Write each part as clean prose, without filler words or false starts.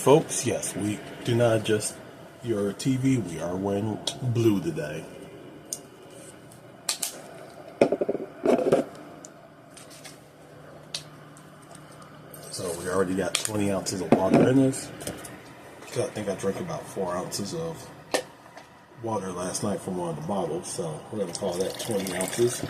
folks, yes, we do not adjust your TV. We are wearing blue today. So we already got 20 ounces of water in this. So I think I drank about 4 ounces of water last night from one of the bottles. So we're going to call that 20 ounces.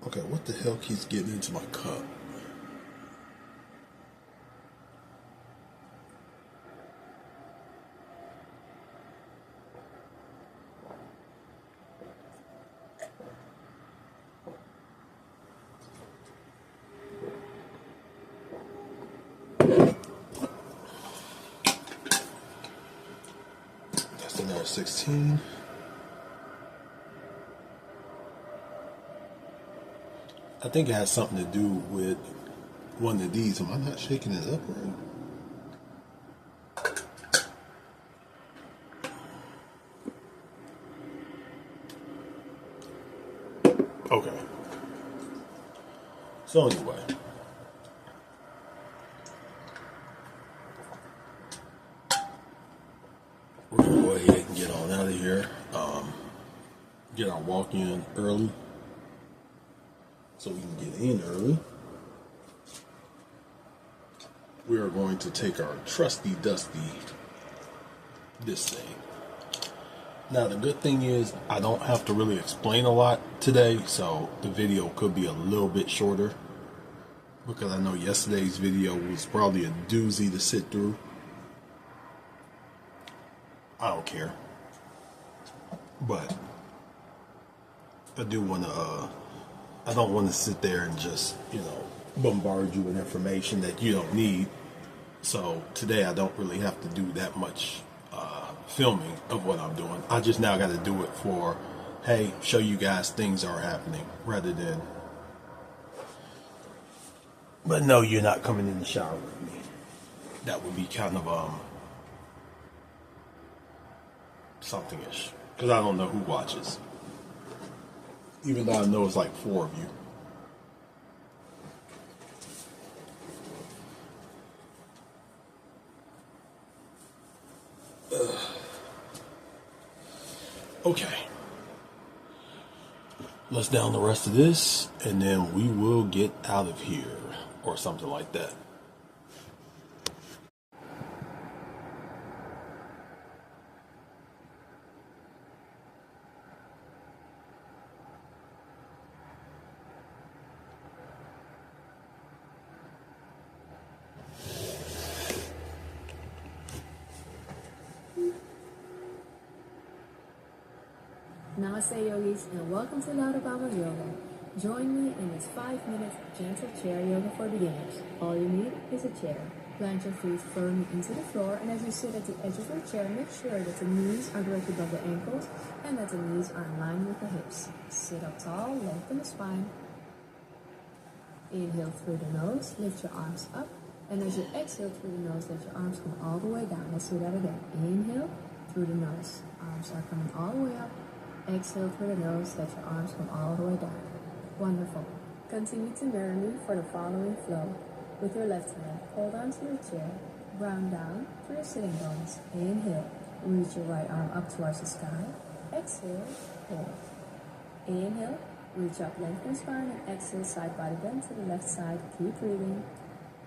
Okay, what the hell keeps getting into my cup? That's another 16. I think it has something to do with one of these. Am I not shaking it up right? Okay. So anyway. We're going to go ahead and get on out of here. Get our walk in early. So we can get in early. We are going to take our trusty dusty this thing. Now the good thing is I don't have to really explain a lot today, so the video could be a little bit shorter, because I know yesterday's video was probably a doozy to sit through. I don't care, but I do want to I don't want to sit there and just, bombard you with information that you don't need. So today I don't really have to do that much filming of what I'm doing. I just now got to do it for, hey, show you guys things are happening, rather than, but no, you're not coming in the shower with me. That would be kind of something-ish, because I don't know who watches. Even though I know it's like 4 of you. Okay. Let's down the rest of this, and then we will get out of here, or something like that. Namaste yogis, and welcome to Lauda Baba Yoga. Join me in this 5-minute gentle chair yoga for beginners. All you need is a chair. Plant your feet firmly into the floor, and as you sit at the edge of your chair, make sure that the knees are directly above the ankles and that the knees are in line with the hips. Sit up tall, lengthen the spine. Inhale through the nose, lift your arms up, and as you exhale through the nose, let your arms come all the way down. Let's do that again. Inhale through the nose, arms are coming all the way up. Exhale through the nose, let your arms come all the way down. Wonderful. Continue to mirror me for the following flow. With your left hand, hold on to your chair, ground down through your sitting bones. Inhale, reach your right arm up towards the sky. Exhale, hold. Inhale, reach up, lengthen spine, and exhale, side body bend to the left side. Keep breathing.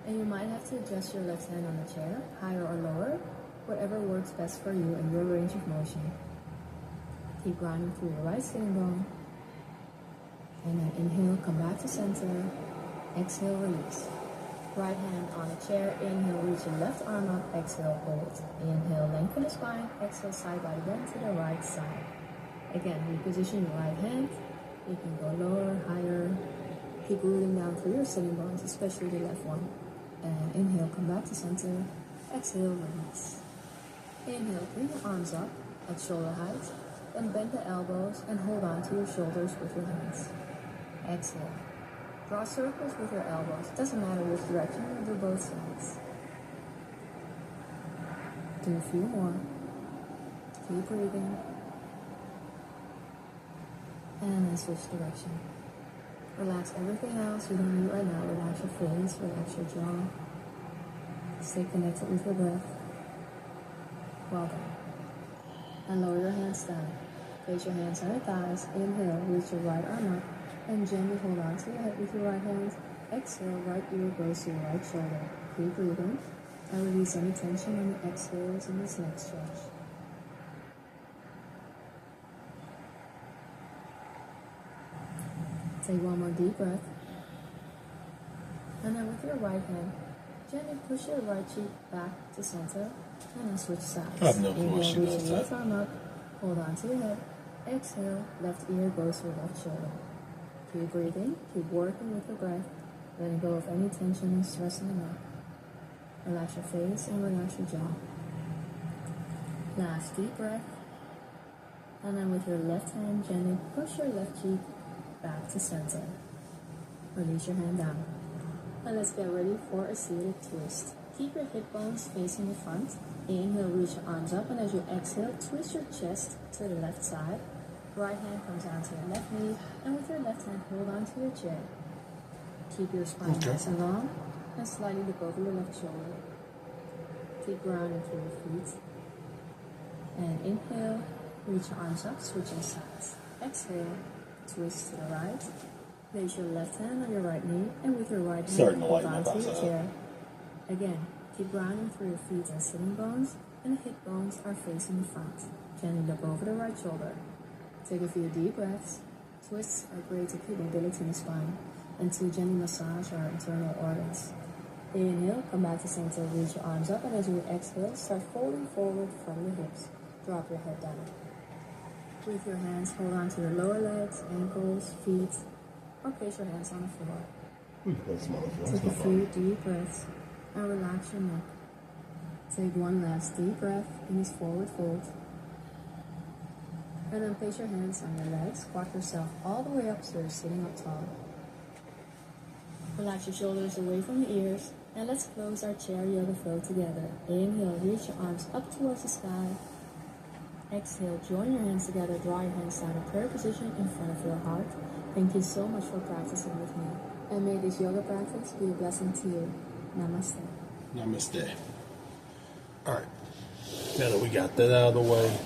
And you might have to adjust your left hand on the chair, higher or lower, whatever works best for you and your range of motion. Keep grounding through your right sitting bone. And then inhale, come back to center. Exhale, release. Right hand on the chair. Inhale, reach your left arm up. Exhale, hold. Inhale, lengthen the spine. Exhale, side body bend to the right side. Again, reposition your right hand. You can go lower, higher. Keep rooting down through your sitting bones, especially the left one. And inhale, come back to center. Exhale, release. Inhale, bring your arms up at shoulder height, then bend the elbows and hold on to your shoulders with your hands. Exhale. Draw circles with your elbows. Doesn't matter which direction, you do both sides. Do a few more. Keep breathing. And then switch direction. Relax everything else you don't need right now. Relax your face, relax your jaw. Stay connected with your breath. Well done. And lower your hands down. Place your hands on your thighs. Inhale, reach your right arm up. And gently hold on to your head with your right hand. Exhale, right ear goes to your right shoulder. Keep breathing. And release any tension on the exhales in this next stretch. Take one more deep breath. And then with your right hand, gently push your right cheek back to center. And then switch sides. I have no Inhale, question reach about your left that. arm up. Hold on to your head. Exhale, left ear goes to your left shoulder. Keep breathing. Keep working with your breath. Letting go of any tension and stress in the neck. Relax your face and relax your jaw. Last deep breath. And then with your left hand, gently push your left cheek back to center. Release your hand down. And let's get ready for a seated twist. Keep your hip bones facing the front. Inhale, reach your arms up, and as you exhale, twist your chest to the left side. Right hand comes down to your left knee, and with your left hand, hold on to your chair. Keep your spine nice and long, and slightly look over your left shoulder. Keep grounding through your feet. And inhale, reach your arms up, switching sides. Exhale, twist to the right. Place your left hand on your right knee, and with your right hand, hold on to your chair. Again, keep grounding through your feet and sitting bones, and the hip bones are facing the front. Gently look over the right shoulder. Take a few deep breaths. Twists are great to keep mobility in the spine and to gently massage our internal organs. Inhale, come back to center, reach your arms up, and as you exhale, start folding forward from your hips. Drop your head down. With your hands, hold on to your lower legs, ankles, feet, or place your hands on the floor. Take a few deep breaths and relax your neck. Take one last deep breath in this forward fold. And then place your hands on your legs. Squat yourself all the way up so you're sitting up tall. Relax your shoulders away from the ears. And let's close our chair yoga flow together. Inhale, reach your arms up towards the sky. Exhale, join your hands together. Draw your hands down in prayer position in front of your heart. Thank you so much for practicing with me. And may this yoga practice be a blessing to you. Namaste. Namaste. All right. Now that we got that out of the way,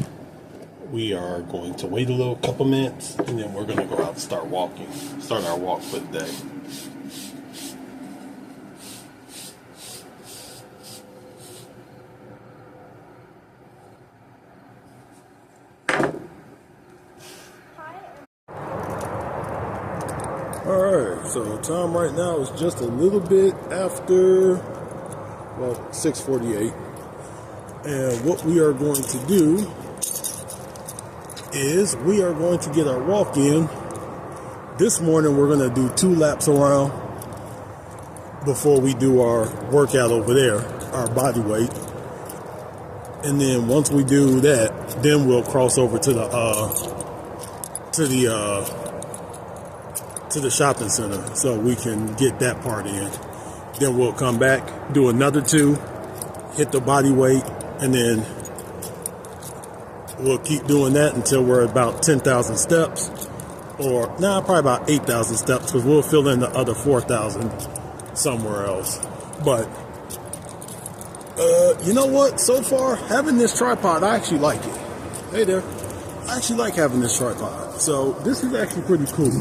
we are going to wait a little couple minutes, and then we're going to go out and start walking. Start our walk for the day. Alright, so time right now is just a little bit after, well, 6:48. And what we are going to do is we are going to get our walk in. This morning we're going to do 2 laps around before we do our workout over there, our body weight. And then once we do that, then we'll cross over to the shopping center so we can get that part in. Then we'll come back, do another 2, hit the body weight, and then we'll keep doing that until we're about 10,000 steps, or probably about 8,000 steps, because we'll fill in the other 4,000 somewhere else. But you know what? So far, having this tripod, I actually like it. Hey there. I actually like having this tripod. So this is actually pretty cool.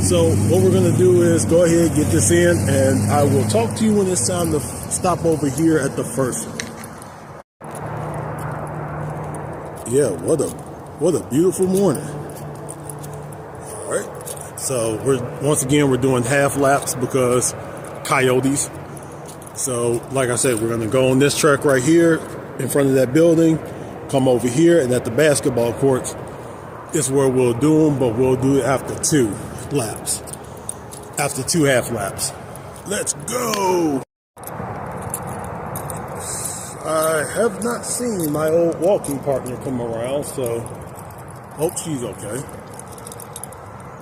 So what we're going to do is go ahead, get this in, and I will talk to you when it's time to stop over here at the first one. Yeah, what a beautiful morning. All right. So we're doing half laps because coyotes. So like I said, we're going to go on this track right here in front of that building, come over here, and at the basketball courts is where we'll do them, but we'll do it after 2 laps. After 2 half laps. Let's go. All right. have not seen my old walking partner come around, so hope she's okay.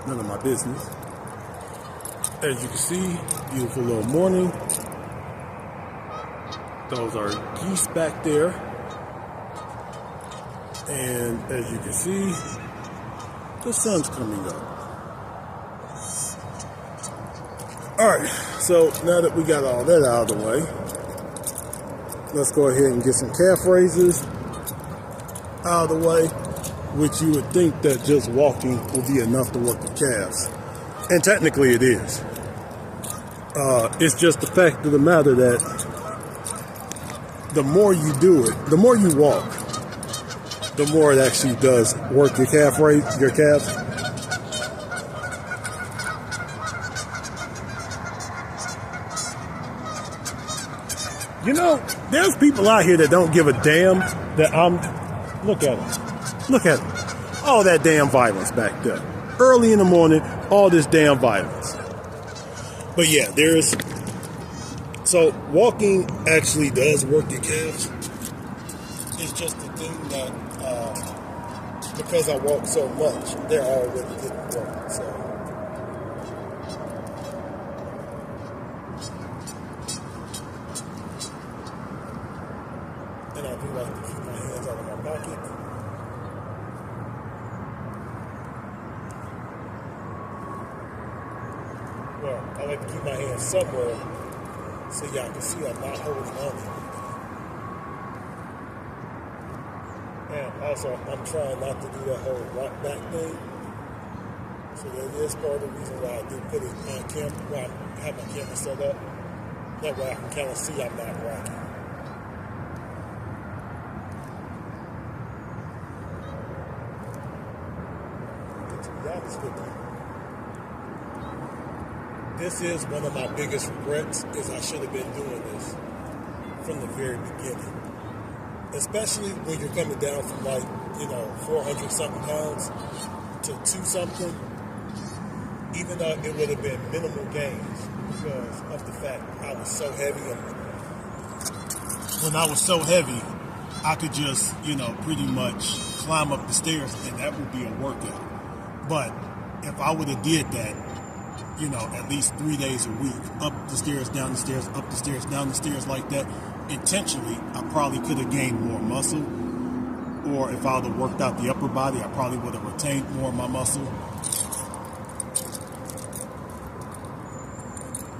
None of my business. As you can see, beautiful little morning. Those are geese back there. And as you can see, the sun's coming up. Alright, so now that we got all that out of the way, let's go ahead and get some calf raises out of the way, which you would think that just walking will be enough to work the calves. And technically it is. It's just the fact of the matter that the more you do it, the more you walk, the more it actually does work your calves. You know, there's people out here that don't give a damn that look at them. Look at them. All that damn violence back there. Early in the morning, all this damn violence. But yeah, so walking actually does work your calves. It's just the thing that, because I walk so much, they're already getting work, so. And I do like to keep my hands out of my pocket. Well, I like to keep my hands somewhere so y'all can see I'm not holding on to it. And also, I'm trying not to do that whole rock back thing. So that is part of the reason why I do put it on camera, why I have my camera set up. That way I can kind of see I'm not rocking. To be honest with you, this is one of my biggest regrets, is I should have been doing this from the very beginning. Especially when you're coming down from 400 something pounds to 2 something, even though it would have been minimal gains because of the fact I was so heavy. And when I was so heavy, I could just, pretty much climb up the stairs and that would be a workout. But if I would have did that, at least 3 days a week, up the stairs, down the stairs, up the stairs, down the stairs like that, intentionally, I probably could have gained more muscle. Or if I would have worked out the upper body, I probably would have retained more of my muscle.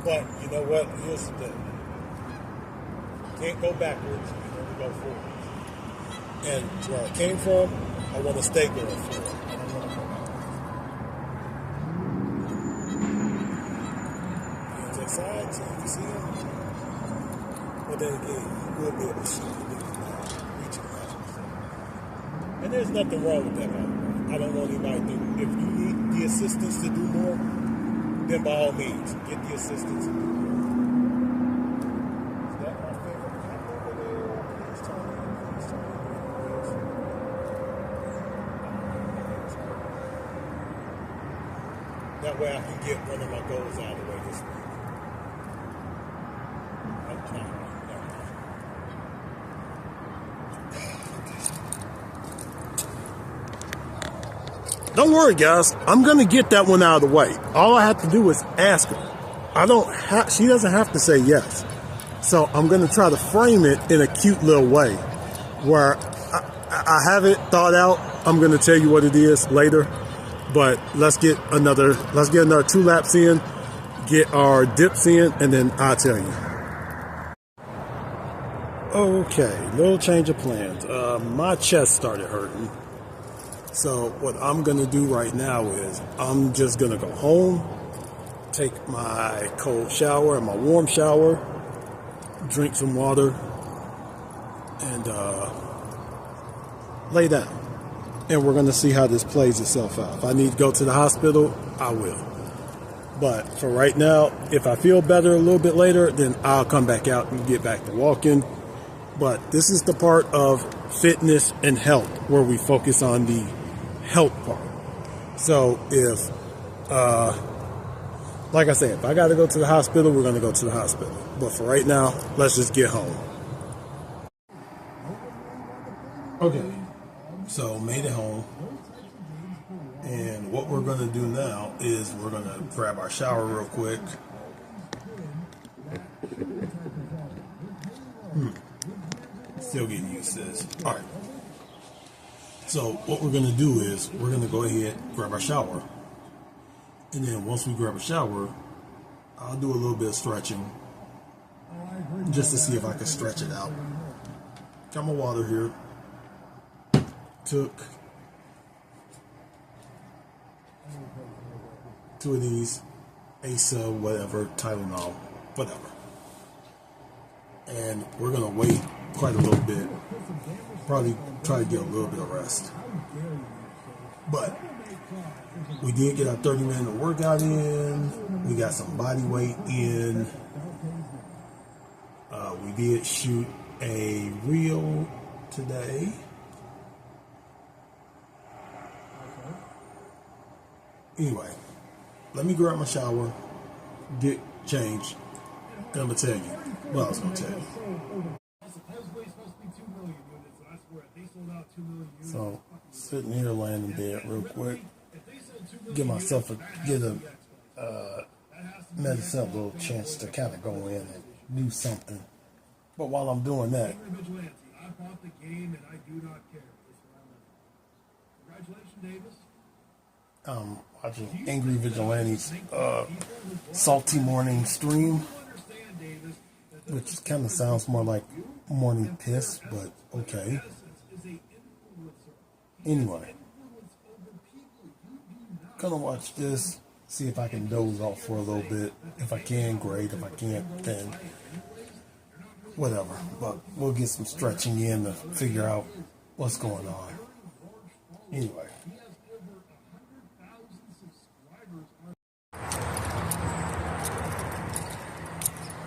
But you know what? Here's the thing. Can't go backwards, you can only go forwards. And where I came from, I want to stay going forward. I don't want to go backwards. Hands outside, so you can see them. But then again, you will be able to see the reaching out. And there's nothing wrong with that, by the way. I don't want anybody to. If you need the assistance to do more, then by all means, get the assistance and do more. Is that my favorite cop over there? Please turn in, please turn in, please. That way I can get one of my goals out of the way this week. Don't worry, guys. I'm going to get that one out of the way. All I have to do is ask her. She doesn't have to say yes. So I'm going to try to frame it in a cute little way where I have it thought out. I'm going to tell you what it is later. But let's get another 2 laps in, get our dips in, and then I'll tell you. Okay, little change of plans. My chest started hurting. So what I'm going to do right now is I'm just going to go home, take my cold shower and my warm shower, drink some water, and lay down. And we're going to see how this plays itself out. If I need to go to the hospital, I will. But for right now, if I feel better a little bit later, then I'll come back out and get back to walking. But this is the part of fitness and health where we focus on the health part. So if, like I said, if I got to go to the hospital, we're going to go to the hospital. But for right now, let's just get home. Okay, so made it home. And what we're going to do now is we're going to grab our shower real quick. Still getting used to this. All right. So what we're going to do is we're going to go ahead, grab our shower. And then once we grab a shower, I'll do a little bit of stretching just to see if I can stretch it out. Got my water here. Took 2 of these, Asa, whatever, Tylenol, whatever. And we're going to wait quite a little bit. Probably try to get a little bit of rest. But we did get our 30-minute workout in. We got some body weight in. We did shoot a reel today. Anyway, let me grab my shower, get changed, and I'm going to tell you what I was going to tell you. So, sitting here laying in bed real quick, give myself a little chance to kind of go in and do something. But while I'm doing that, watching Angry Vigilante's Salty Morning Stream, which kind of sounds more like morning piss, but okay. Anyway, gonna watch this, see if I can doze off for a little bit. If I can, great. If I can't, then whatever. But we'll get some stretching in to figure out what's going on. Anyway.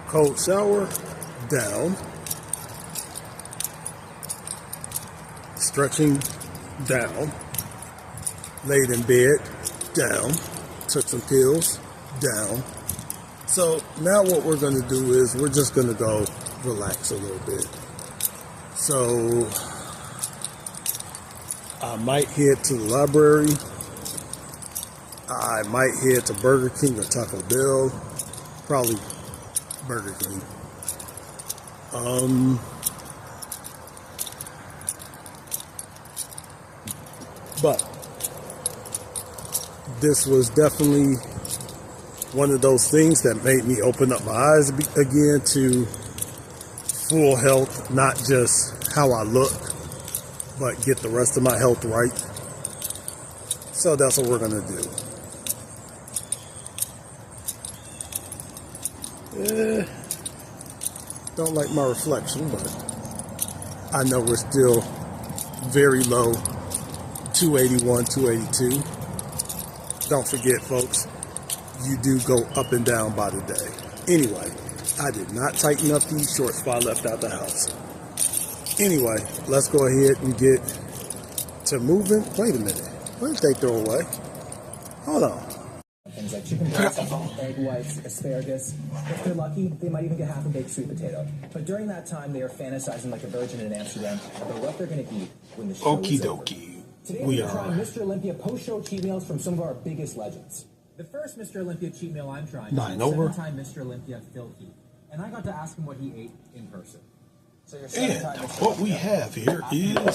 Cold shower, down. Stretching, down. Laid in bed, down. Took some pills, down. So now what we're going to do is we're just going to go relax a little bit. So I might head to the library. I might head to Burger King or Taco Bell. Probably Burger King. But this was definitely one of those things that made me open up my eyes again to full health, not just how I look, but get the rest of my health right. So that's what we're going to do. Don't like my reflection, but I know we're still very low, 281, 282. Don't forget, folks, you do go up and down by the day. Anyway, I did not tighten up these shorts before I left out the house. Anyway, let's go ahead and get to moving. Wait a minute. What did they throw away? Hold on. Things like chicken breast, egg whites, asparagus. If they're lucky, they might even get half a baked sweet potato. But during that time, they are fantasizing like a virgin in Amsterdam about what they're going to eat when the show is over. Okie dokie. Today we're trying Mr. Olympia post-show cheat meals from some of our biggest legends. The first Mr. Olympia cheat meal I'm trying is seven-time Mr. Olympia Phil Heath. And I got to ask him what he ate in person. So you're and what we have here is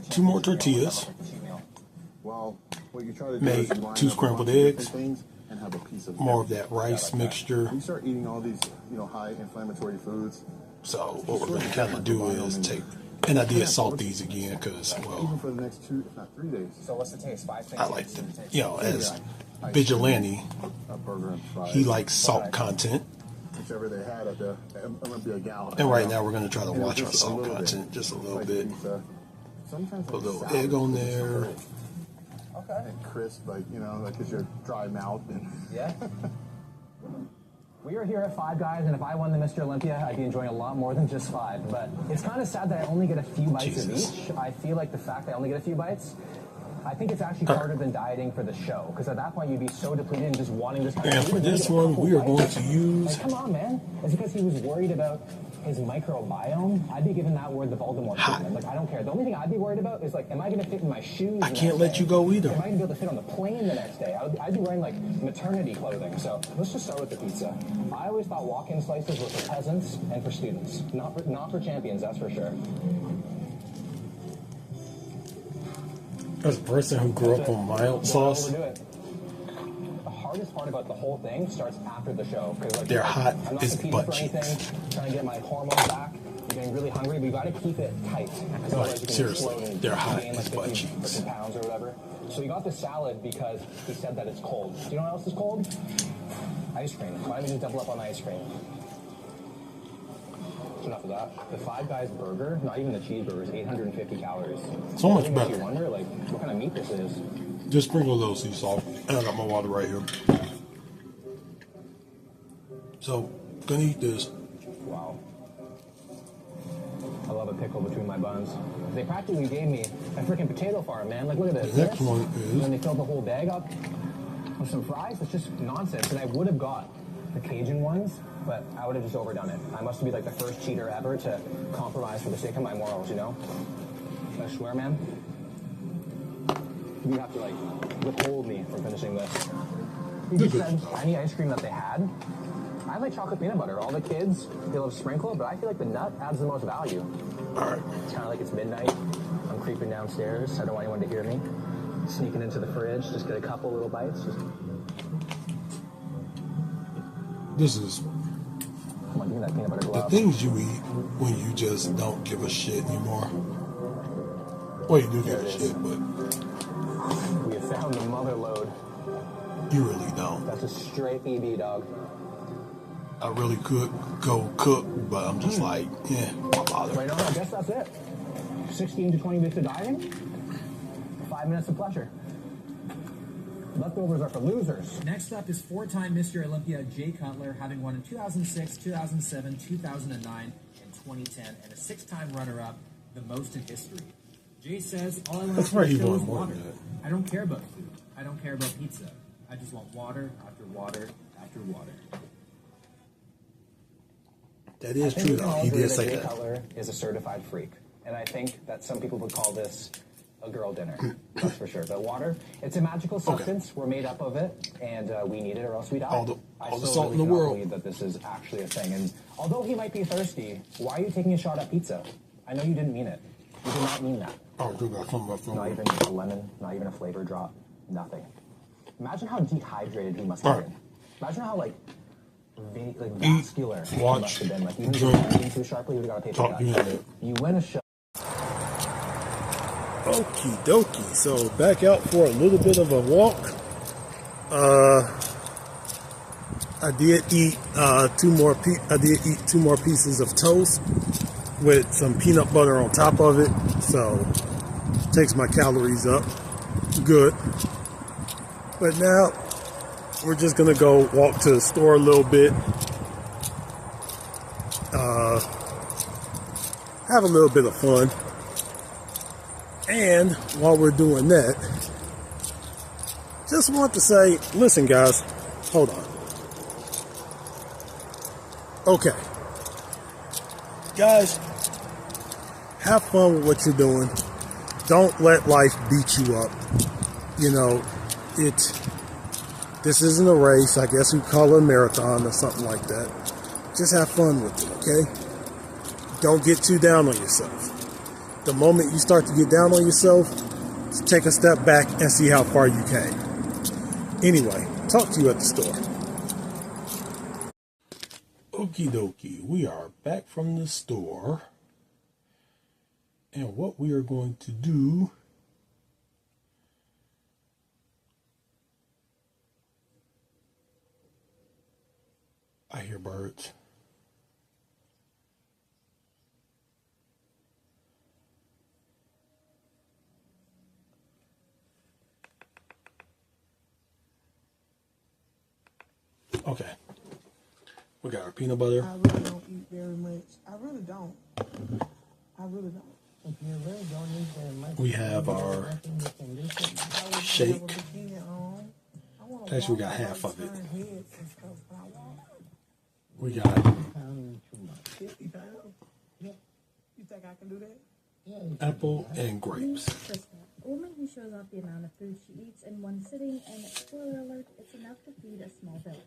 2 more tortillas. Well, what you try to do made is you line 2 up scrambled a bunch of eggs, different things and have a piece of more of that rice mixture. You start eating all these, high inflammatory foods. So what we're going to kind of do is take, and I did salt these again because, well, even for the next 2, if not 3 days. So what's the taste? 5 things. I like to, as Vigilante, A burger and fries. he likes salt content. Whichever they had at the Olympia Gala. And right now we're going to try to You know, watch our just a salt little content bit. just a little Like bit. pizza. Sometimes Put a little salad egg on is just there. so Okay. And crisp, like because you're dry mouth. Yeah. We are here at Five Guys, and if I won the Mr. Olympia, I'd be enjoying a lot more than just 5. But it's kind of sad that I only get a few bites of each. I feel like the fact that I only get a few bites, I think it's actually harder than dieting for the show. Because at that point, you'd be so depleted and just wanting this. And for this one, we are going to use. Like, come on, man. It's because he was worried about his microbiome, I'd be giving that word the Voldemort treatment. Like, I don't care. The only thing I'd be worried about is, like, am I going to fit in my shoes? I can't let you go either. Am I going to be able to fit on the plane the next day? I'd be wearing, like, maternity clothing. So let's just start with the pizza. I always thought walk-in slices were for peasants and for students. Not for champions, that's for sure. As a person who grew up on mild sauce, The hardest part about the whole thing starts after the show. Like, they're hot I'm not as competing butt for anything, cheeks. trying to get my hormones back. I'm getting really hungry, but you got to keep it tight. Like, seriously, they're hot as butt cheeks. Pounds or whatever. So you got the salad because he said that it's cold. Do you know what else is cold? Ice cream. Why don't we just double up on ice cream? That's enough of that. The Five Guys burger, not even the cheeseburger, is 850 calories. So much It makes you better. wonder, like, what kind of meat this is. Just sprinkle a little sea salt. And I got my water right here. So, gonna eat this. Wow. I love a pickle between my buns. They practically gave me a freaking potato farm, man. Like, look at this. The next This, one and then is... they filled the whole bag up with some fries. It's just nonsense. And I would have got the Cajun ones, but I would have just overdone it. I must be like the first cheater ever to compromise for the sake of my morals, you know? I swear, man. You have to, like, withhold me from finishing this. You just said any ice cream that they had. I like chocolate peanut butter. All the kids, they love sprinkle, but I feel like the nut adds the most value. All right. It's kind of like it's midnight. I'm creeping downstairs. I don't want anyone to hear me. Sneaking into the fridge, just get a couple little bites. This is Come on, give me that peanut butter the glove. things you eat when you just don't give a shit anymore. Well, you do give a shit, but We have found the mother load. you really don't. That's a straight EB, dog. I really could go cook, but I'm just like, yeah, why bother? Right on, I guess that's it. 16 to 20 weeks of dieting, 5 minutes of pleasure. Leftovers are for losers. Next up is four-time Mr. Olympia Jay Cutler, having won in 2006, 2007, 2009, and 2010, and a six-time runner-up, the most in history. Jay says, all I want That's to right, he's show is won more water. than that. I don't care about food. I don't care about pizza. I just want water after water after water. That is I think true, we can though. all He agree did that say Jay that. Cutler is a certified freak. And I think that some people would call this a girl dinner. That's for sure. But water, it's a magical substance. We're made up of it, and we need it or else we die. All the I salt still in the cannot world. believe that this is actually a thing. And although he might be thirsty, why are you taking a shot at pizza? I know you didn't mean it. You did not mean that. Oh, dude, got something left Not over. even a lemon, not even a flavor drop, nothing. Imagine how dehydrated he must have Alright. been. Imagine how, like vascular he watch, must have been. Like, even if drink, he was eating too sharply, he would have got a paper talk cut. to you in a minute. You win a show. Okie dokie. So back out for a little bit of a walk. I did eat two more pieces of toast with some peanut butter on top of it. So takes my calories up. Good. But now we're just gonna go walk to the store a little bit. Have a little bit of fun. And while we're doing that, just want to say, listen guys, hold on. Okay. Guys, have fun with what you're doing. Don't let life beat you up. You know, this isn't a race. I guess we call it a marathon or something like that. Just have fun with it, okay? Don't get too down on yourself. The moment you start to get down on yourself, just take a step back and see how far you came. Anyway, talk to you at the store. Okie dokie, we are back from the store. And what we are going to do I hear birds. Okay. We got our peanut butter. I really don't eat very much. I really don't. I really don't. If you really don't eat very much, We have our nothing you can do to it. I would shake. have a bikini on. I wanna Actually, we walk, got I half like of it. turn heads and stuff when I walk. We got Pounding too much. 50 pounds? Yeah. You think I can do that? Yeah. apple and grapes. Krista, a woman who shows off the amount of food she eats in one sitting, and spoiler alert, it's enough to feed a small village.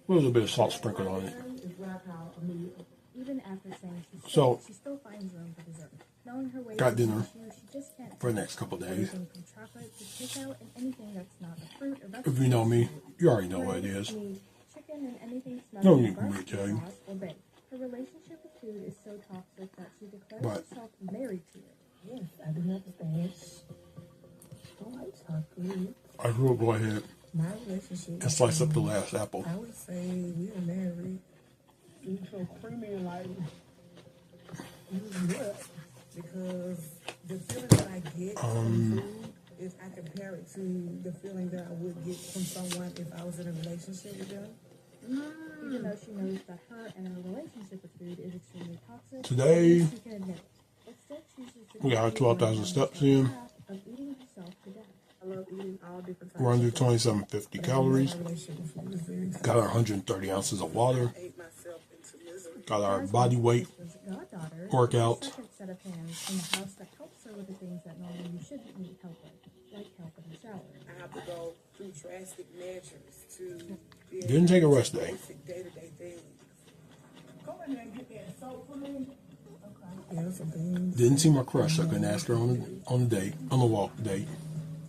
A little bit of salt sprinkled on it. It's what I call a meal. Even after saying So, she still finds room for dessert. Knowing her weight got is dinner an issue, she just can't for the next couple days. everything from chocolate to takeout and anything that's not a fruit or vegetable. If you know me, you already know what it is. Meat, chicken, and anything No smelling need for me to barbecue tell you. sauce or baked. Her relationship with food is so toxic that she declares But- herself married to it. Yes, I do understand. Don't like chocolate. I will go ahead My relationship. and slice up the last apple. I would say we are married. You so creamy and like what? Because the feeling that I get from food is I compare it to the feeling that I would get from someone if I was in a relationship with them. Even though she knows that her and her relationship with food is extremely toxic, Today, she can admit it. But still chooses to we got our continue 12,000 on steps the in. path of eating herself to death. I love eating all different types We're under of food. 2750 calories. My relationship with food is very toxic. Got our 130 ounces of water. I ate myself into misery. Got our body weight Goddaughter, workout. second set of hands in the house that helps her with the things that normally you shouldn't need help with, like help in the shower. I have to go through drastic measures to be able Didn't take a to rest do day. basic day-to-day things. Go in there and get that soap for me. Okay. Yeah, some things. Didn't see my crush. I couldn't ask her on a date, on a walk date.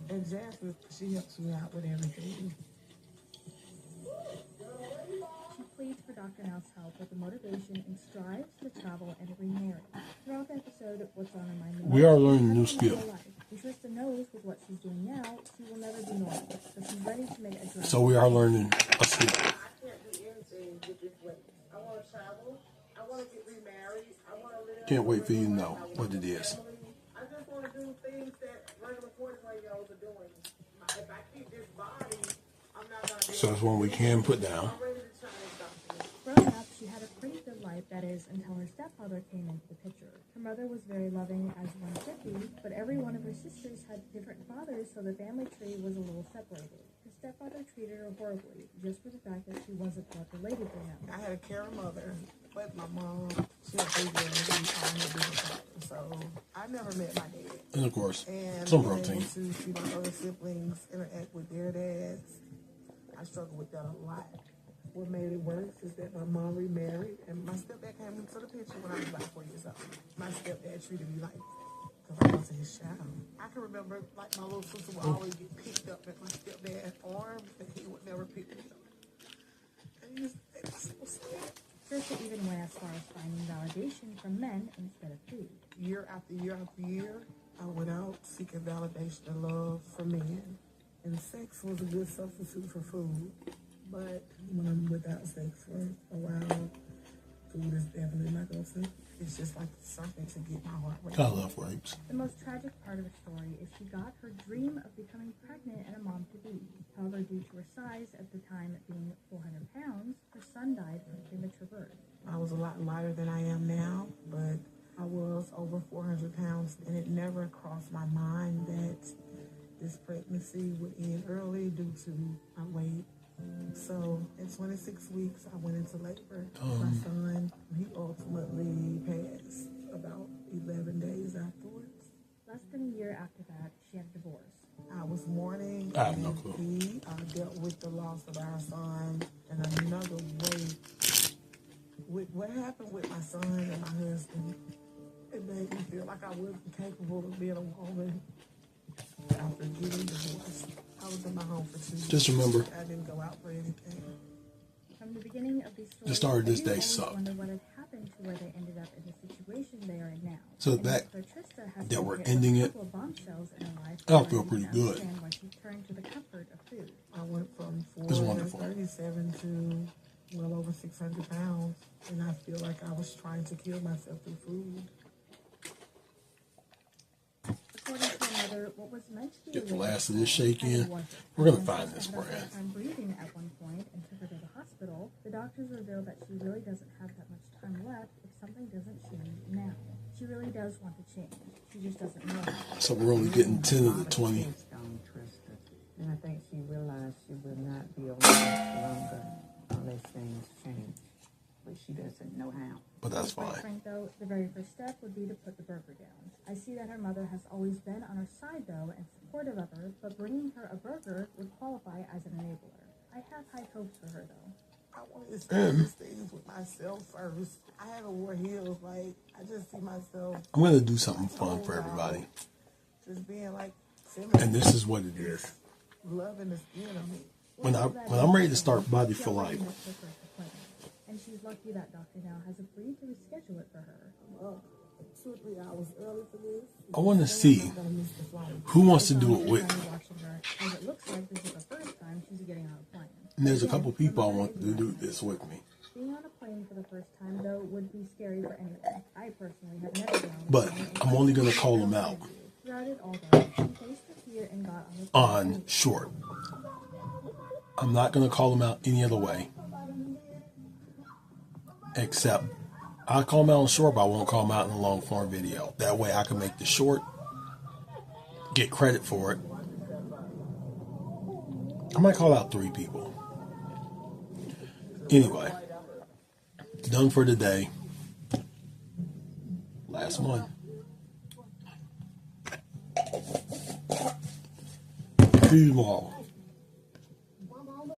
And Jasmine, she helps me out with everything. She pleads for Dr. Now's help with the motivation and strives to travel and remarry. Throughout the episode, what's on her mind? We are learning a new skill. And Trista knows with what she's doing now, she will never be normal, but she's ready to make a drive. So we are learning a skill. I can't do anything with this weight. I want to travel. I want to get remarried. I want to live. Can't wait for you to know what it is. I just want to do things that regular 41-year-olds are doing. If I keep this body, I'm not going to be So that's one we can put down. ready to change something. Growing up, she had a pretty good life, that is, until her stepfather came into the picture. Her mother was very loving, as one should be, but every one of her sisters had different fathers, so the family tree was a little separated. Her stepfather treated her horribly, just for the fact that she wasn't blood related to him. I had a caring mother, but my mom, she had 3 girls and we all had different fathers. So I never met my dad. And of course, And some being protein. able to see my other siblings interact with their dads, I struggled with that a lot. What made it worse is that my mom remarried, and my stepdad came into the picture when I was about 4 years old. My stepdad treated me like, because I wasn't his child. I can remember, like, my little sister would always get picked up at my stepdad's arms, and he would never pick me up. And he used to make me so sad. Trista even went as far as finding validation from men instead of food. Year after year after year, I went out seeking validation and love from men. And sex was a good substitute for food. But when I'm without sex for a while, food is definitely my go-to. It's just like something to get my heart rate. I love grapes. The most tragic part of her story is she got her dream of becoming pregnant and a mom-to-be. However, due to her size at the time being 400 pounds, her son died from premature birth. I was a lot lighter than I am now, but I was over 400 pounds, and it never crossed my mind that this pregnancy would end early due to my weight. So in 26 weeks, I went into labor. My son, he ultimately passed about 11 days afterwards. Less than a year after that, she had a divorce. I was mourning. I have no and clue. He dealt with the loss of our son in another way. With what happened with my son and my husband, it made me feel like I wasn't capable of being a woman after getting divorced. I was in my home for 2 years. Just remember, I didn't go out for anything. From the beginning of these stories, the start of this I day always sucked. wonder what had happened to where they ended up in the situation they are in now. So And that- for Trista has that been we're hit ending with a it, couple of bombshells in her life. I'll feel and pretty I good. understand why she turned to the comfort of food. I went from It's wonderful. 437 to well over 600 pounds, and I feel like I was trying to kill myself through food. According to another, what was meant to be Get the a last of wake-up this call shake kinda in. wasn't. We're gonna When find Trista this had a brand. hard time breathing at one point and took her to the hospital, the doctors revealed that she really doesn't have that much time left if something doesn't change now. She really does want to change. She just doesn't know how. So we're only getting 10 of the 20. Down Trista. And I think she realized she would not be able to last longer unless things change. she doesn't know how. but that's Like fine. Frank, though, the very first step would be to put the burger down. I see that her mother has always been on her side, though, and supportive of her, but bringing her a burger would qualify as an enabler. I have high hopes for her, though. I want to establish things with myself first. I haven't wore heels. Like, I just see myself I'm gonna do something fun for everybody, just being like feminine, and this is what it is. loving the skin of me. When I'm ready to start Body for Life, And she's lucky that doctor now has agreed to reschedule it for her. 2 or 3 hours early for this. I want to see I'm gonna miss the flight. who wants to do it with me. Watching her, as it looks like this is the first time she's getting on a plane. And there's a couple people I want to do this with me. Being on a plane for the first time, though, would be scary for anyone. I personally have never been on a But plane, and I'm only gonna call them out throughout it all, though, she faced the fear and got on the plane. on short. I'm not gonna call them out any other way, except I'll call them out on short, but I won't call them out in a long form video. That way I can make the short, get credit for it. I might call out 3 people. Anyway, done for today. Last one. See you tomorrow.